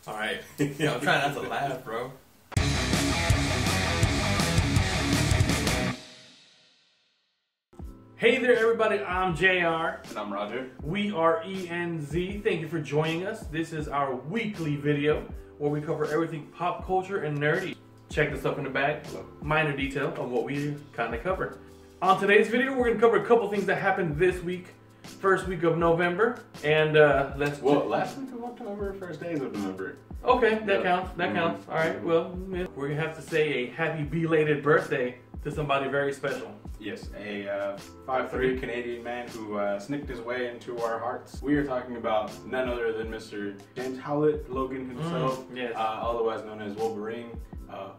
Alright. Yeah, I'm trying not to laugh, bro. Hey there, everybody. I'm JR. And I'm Roger. We are ENZ. Thank you for joining us. This is our weekly video where we cover everything pop culture and nerdy. Check the stuff in the back. Minor detail of what we kind of cover. On today's video, we're going to cover a couple things that happened this week. First week of November. And last week of October, first days of November. Okay, that counts. That counts. All right. Well, we're going to have to say a happy belated birthday to somebody very special. Yes, a 5'3" Canadian man who sneaked his way into our hearts. We are talking about none other than Mr. James Howlett Logan himself, yes. Otherwise known as Wolverine,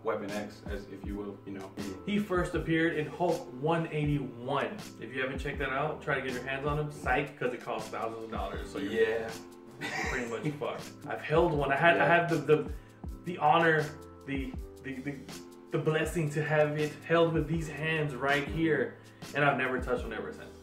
Weapon X, as if you will, you know. He first appeared in Hulk 181. If you haven't checked that out, try to get your hands on him. Psych, because it costs thousands of dollars. So you're pretty much fucked. I've held one. I had the honor, the blessing to have it held with these hands right here, and I've never touched one ever since.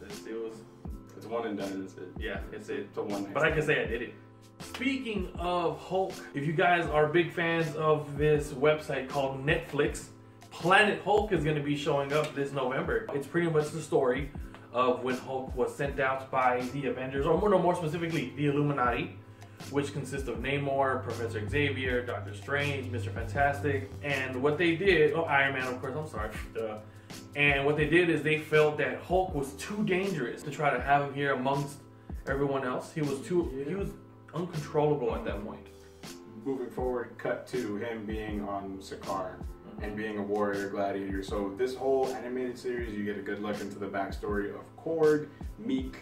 It's one and done. It's it. Yeah, it's it. It's a one. But I can say I did it. Speaking of Hulk, if you guys are big fans of this website called Netflix, Planet Hulk is going to be showing up this November. It's pretty much the story of when Hulk was sent out by the Avengers, or more specifically, the Illuminati, which consists of Namor, Professor Xavier, Doctor Strange, Mr. Fantastic, and what they did, Iron Man, of course, I'm sorry, and what they did is they felt that Hulk was too dangerous to try to have him here amongst everyone else. He was uncontrollable at that point. Moving forward, cut to him being on Sakaar and being a warrior gladiator. So this whole animated series, you get a good look into the backstory of Korg, Meek,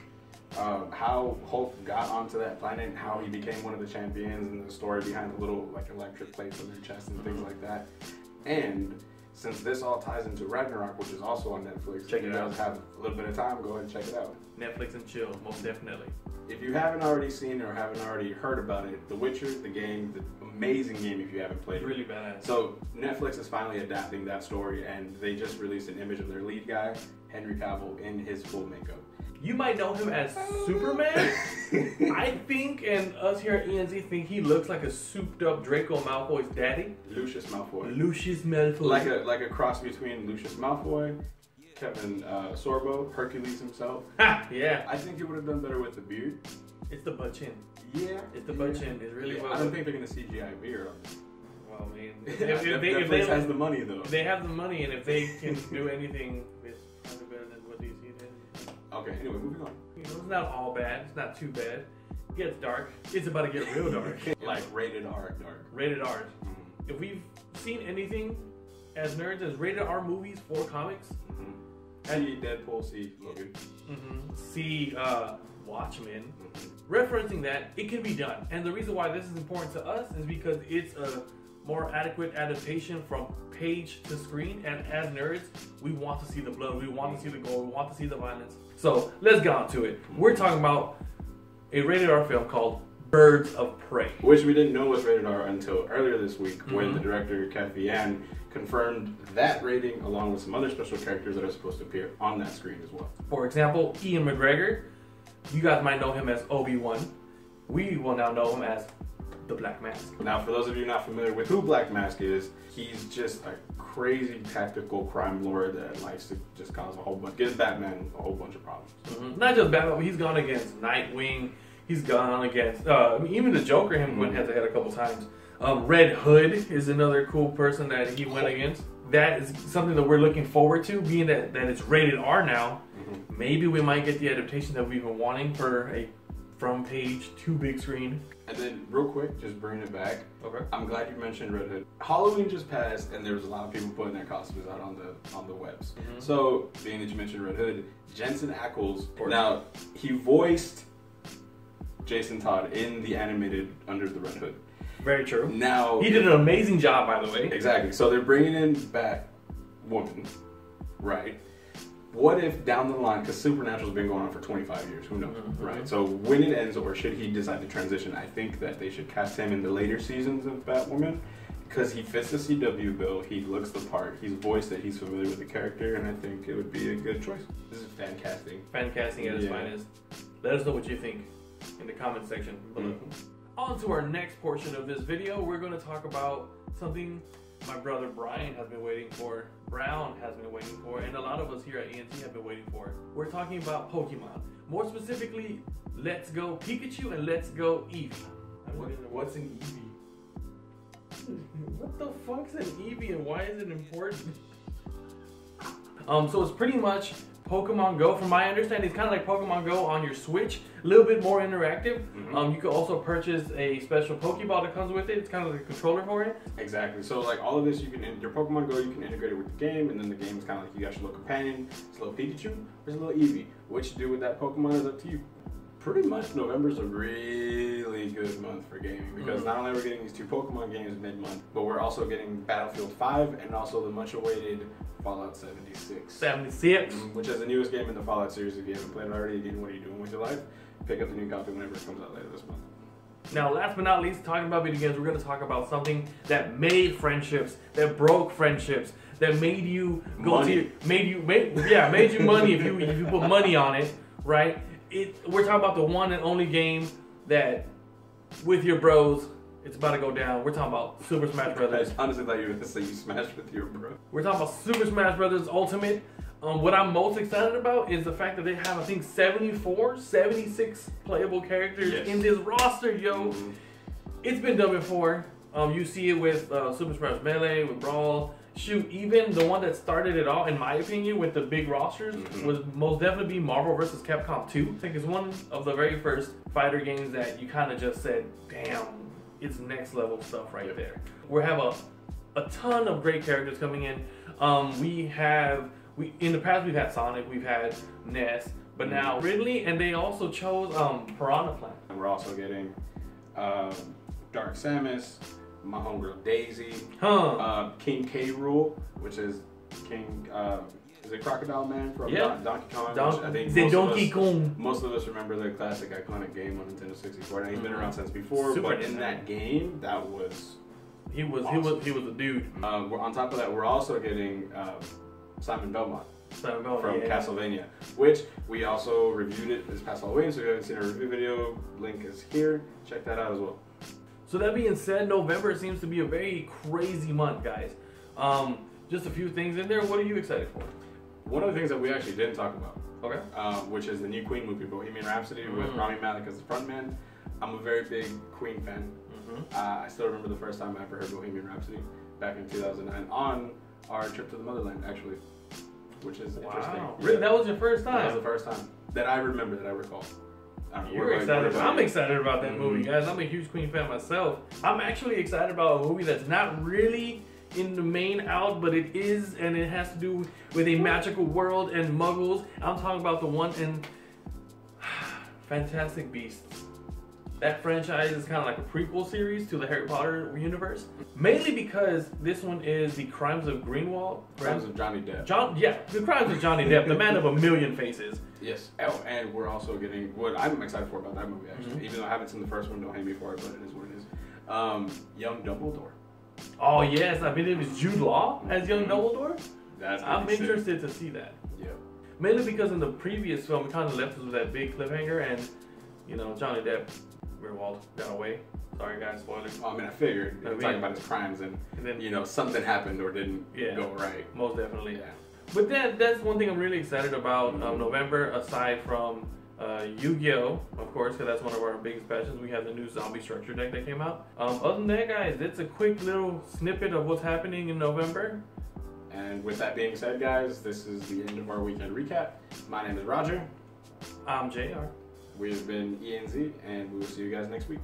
how Hulk got onto that planet, and how he became one of the champions, and the story behind the little like electric plates on their chest and things like that. And since this all ties into Ragnarok, which is also on Netflix, if you guys have a little bit of time, go ahead and check it out. Netflix and chill, most definitely. If you haven't already seen or haven't already heard about it, The Witcher, the game, the amazing game if you haven't played it. Really badass. So Netflix is finally adapting that story, and they just released an image of their lead guy, Henry Cavill, in his full makeup. You might know him as Superman. I think, and us here at ENZ think he looks like a souped up Draco Malfoy's daddy. Lucius Malfoy. Lucius Malfoy. Like a cross between Lucius Malfoy, Kevin Sorbo, Hercules himself. Yeah. I think he would have done better with the beard. It's the butt chin. Yeah. It's the butt chin. It's really well. I don't think they're going to CGI beard on it. Well, I mean, if they has the money though. If they have the money, and if they can do anything, it's probably better than what DC did. Okay, anyway, moving on. You know, it's not all bad. It's not too bad. It gets dark. It's about to get real dark. Like rated R dark. Rated R. If we've seen anything as nerds as rated R movies for comics, see Deadpool, see Logan, see Watchmen, referencing that, it can be done. And the reason why this is important to us is because it's a more adequate adaptation from page to screen, and as nerds, we want to see the blood, we want to see the gore, we want to see the violence. So let's get on to it. We're talking about a rated R film called Birds of Prey, which we didn't know was rated R until earlier this week when the director Kathy Ann confirmed that rating along with some other special characters that are supposed to appear on that screen as well. For example, Ian McGregor. You guys might know him as Obi-Wan. We will now know him as the Black Mask. Now, for those of you not familiar with who Black Mask is, he's just a crazy tactical crime lord that likes to just cause gives Batman a whole bunch of problems. Not just Batman, but he's gone against Nightwing. He's gone against even the Joker. Went head to head a couple times. Red Hood is another cool person that he went against. That is something that we're looking forward to, being that it's rated R now. Maybe we might get the adaptation that we've been wanting for a from page to big screen. And then real quick, just bringing it back. Okay. I'm glad you mentioned Red Hood. Halloween just passed, and there was a lot of people putting their costumes out on the webs. So, being that you mentioned Red Hood, Jensen Ackles, now he voiced Jason Todd in the animated Under the Red Hood. Very true. Now he did an amazing job, by the way. Exactly. So they're bringing in Batwoman, right? What if down the line, because Supernatural's been going on for 25 years, who knows, right? So when it ends, or should he decide to transition, I think that they should cast him in the later seasons of Batwoman, because he fits the CW bill, he looks the part, he's voiced it, he's familiar with the character, and I think it would be a good choice. This is fan casting. Fan casting at its finest. Let us know what you think in the comment section below. On to our next portion of this video, we're going to talk about something my brother Brian has been waiting for, Brown has been waiting for, and a lot of us here at ENZ have been waiting for. We're talking about Pokemon. More specifically, Let's Go Pikachu and Let's Go Eevee. What's an Eevee? What the fuck's an Eevee and why is it important? So it's pretty much Pokemon Go. From my understanding, it's kind of like Pokemon Go on your Switch, a little bit more interactive. You can also purchase a special Pokeball that comes with it. It's kind of like a controller for it. Exactly. So like all of this, you can your Pokemon Go, you can integrate it with the game, and then the game is kind of like you got your little companion. It's a little Pikachu, there's a little Eevee. What you do with that Pokemon is up to you. Pretty much November's a really good month for gaming because not only are we getting these 2 Pokemon games mid-month, but we're also getting Battlefield 5 and also the much-awaited Fallout 76. Which is the newest game in the Fallout series. If you haven't played it already, again, what are you doing with your life? Pick up the new copy whenever it comes out later this month. Now, last but not least, talking about video games, we're going to talk about something that made friendships, that broke friendships, that made you go to made you money if you put money on it, right? We're talking about the one and only game that, with your bros, it's about to go down. We're talking about Super Smash Brothers. I honestly thought you were going to say you smashed with your bro. We're talking about Super Smash Brothers Ultimate. What I'm most excited about is the fact that they have, I think, 76 playable characters in this roster, yo. It's been done before. You see it with Super Smash Melee, with Brawl. Shoot, even the one that started it all, in my opinion, with the big rosters, was most definitely be Marvel vs. Capcom 2. I think it's one of the very first fighter games that you kind of just said, damn, it's next level stuff right there. We have a ton of great characters coming in. In the past we've had Sonic, we've had Ness, but now Ridley, and they also chose Piranha Plant. And we're also getting Dark Samus, my homegirl Daisy, King K. Rool, which is King, is it Crocodile Man from Donkey Kong? I think most of us remember the classic iconic game on Nintendo 64, and he's been around since before, but in that game, that was He was a dude. On top of that, we're also getting Simon Belmont from Castlevania, which we also reviewed it this past Halloween, so if you haven't seen our review video, link is here. Check that out as well. So that being said, November seems to be a very crazy month, guys. Just a few things in there. What are you excited for? One of the things that we actually didn't talk about, okay, which is the new Queen movie, Bohemian Rhapsody, with Rami Malek as the frontman. I'm a very big Queen fan. I still remember the first time I ever heard Bohemian Rhapsody back in 2009 on our trip to the motherland, actually, which is interesting. Really? That was your first time? That was the first time that I remember, that I recall. You're excited. I'm excited about that movie, guys. I'm a huge Queen fan myself. I'm actually excited about a movie that's not really in the main out, but it is, and it has to do with a magical world and muggles. I'm talking about the one in Fantastic Beasts. That franchise is kind of like a prequel series to the Harry Potter universe. Mainly because this one is The Crimes of Grindelwald. Crimes of Johnny Depp. The Crimes of Johnny Depp, the man of a million faces. Yes. Oh, and we're also getting, what I'm excited for about that movie, actually, even though I haven't seen the first one, don't hate me for it, but it is what it is. Young Dumbledore. Oh, yes. I believe it's Jude Law as Young Dumbledore. I'm interested to see that. Yeah. Mainly because in the previous film, it kind of left us with that big cliffhanger, and, you know, Johnny Depp, Grindelwald, got away. Sorry, guys, spoilers. I mean, I figured. Talking about his crimes, and then, you know, something happened or didn't go right. Most definitely. Yeah. But that's one thing I'm really excited about November, aside from Yu-Gi-Oh, of course, because that's one of our biggest passions. We have the new zombie structure deck that came out. Other than that, guys, it's a quick little snippet of what's happening in November. And with that being said, guys, this is the end of our weekend recap. My name is Roger. I'm JR. We have been ENZ, and we will see you guys next week.